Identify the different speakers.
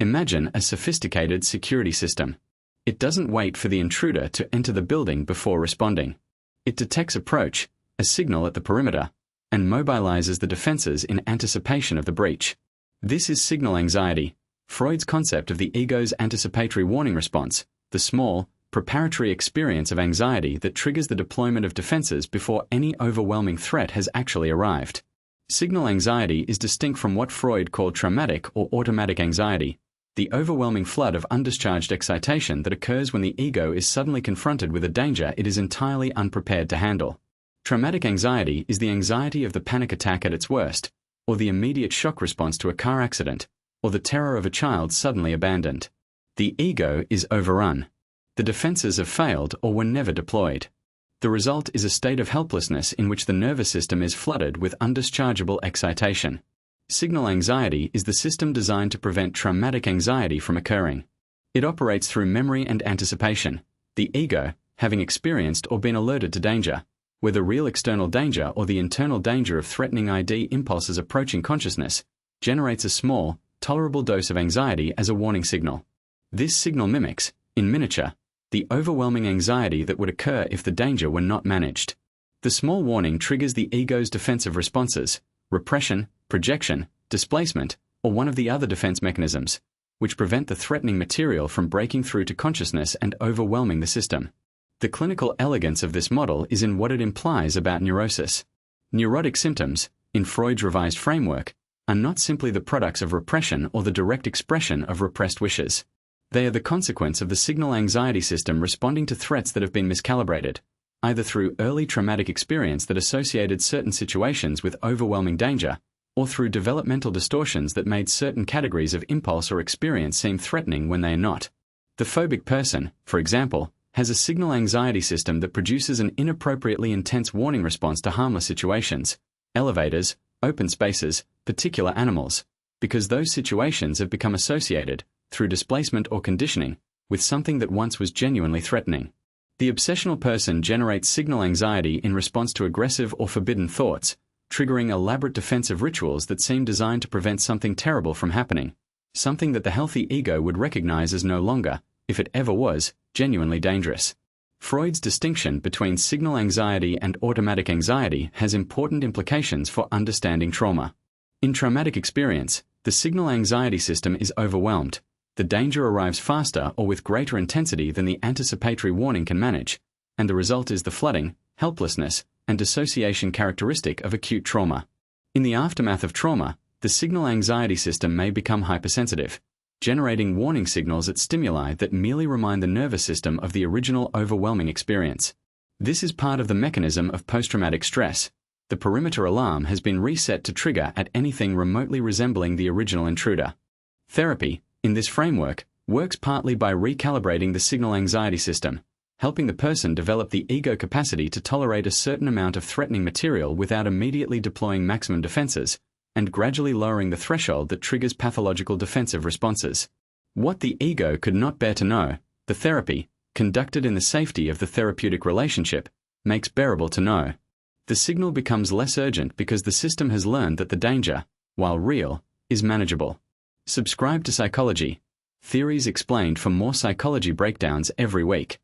Speaker 1: Imagine a sophisticated security system. It doesn't wait for the intruder to enter the building before responding. It detects approach, a signal at the perimeter, and mobilizes the defenses in anticipation of the breach. This is signal anxiety, Freud's concept of the ego's anticipatory warning response, the small, preparatory experience of anxiety that triggers the deployment of defenses before any overwhelming threat has actually arrived. Signal anxiety is distinct from what Freud called traumatic or automatic anxiety, the overwhelming flood of undischarged excitation that occurs when the ego is suddenly confronted with a danger it is entirely unprepared to handle. Traumatic anxiety is the anxiety of the panic attack at its worst, or the immediate shock response to a car accident, or the terror of a child suddenly abandoned. The ego is overrun. The defenses have failed or were never deployed. The result is a state of helplessness in which the nervous system is flooded with undischargeable excitation. Signal anxiety is the system designed to prevent traumatic anxiety from occurring. It operates through memory and anticipation. The ego, having experienced or been alerted to danger, whether real external danger or the internal danger of threatening ID impulses approaching consciousness, generates a small, tolerable dose of anxiety as a warning signal. This signal mimics, in miniature, the overwhelming anxiety that would occur if the danger were not managed. The small warning triggers the ego's defensive responses, repression, projection, displacement, or one of the other defense mechanisms, which prevent the threatening material from breaking through to consciousness and overwhelming the system. The clinical elegance of this model is in what it implies about neurosis. Neurotic symptoms, in Freud's revised framework, are not simply the products of repression or the direct expression of repressed wishes. They are the consequence of the signal anxiety system responding to threats that have been miscalibrated, either through early traumatic experience that associated certain situations with overwhelming danger, or through developmental distortions that made certain categories of impulse or experience seem threatening when they are not. The phobic person, for example, has a signal anxiety system that produces an inappropriately intense warning response to harmless situations, elevators, open spaces, particular animals, because those situations have become associated, through displacement or conditioning, with something that once was genuinely threatening. The obsessional person generates signal anxiety in response to aggressive or forbidden thoughts, triggering elaborate defensive rituals that seem designed to prevent something terrible from happening, something that the healthy ego would recognize as no longer, if it ever was, genuinely dangerous. Freud's distinction between signal anxiety and automatic anxiety has important implications for understanding trauma. In traumatic experience, the signal anxiety system is overwhelmed. The danger arrives faster or with greater intensity than the anticipatory warning can manage, and the result is the flooding, helplessness, and dissociation characteristic of acute trauma. In the aftermath of trauma, the signal anxiety system may become hypersensitive, generating warning signals at stimuli that merely remind the nervous system of the original overwhelming experience. This is part of the mechanism of post-traumatic stress. The perimeter alarm has been reset to trigger at anything remotely resembling the original intruder. Therapy, in this framework, works partly by recalibrating the signal anxiety system, helping the person develop the ego capacity to tolerate a certain amount of threatening material without immediately deploying maximum defenses, and gradually lowering the threshold that triggers pathological defensive responses. What the ego could not bear to know, the therapy, conducted in the safety of the therapeutic relationship, makes bearable to know. The signal becomes less urgent because the system has learned that the danger, while real, is manageable. Subscribe to Psychology. Theories explained for more psychology breakdowns every week.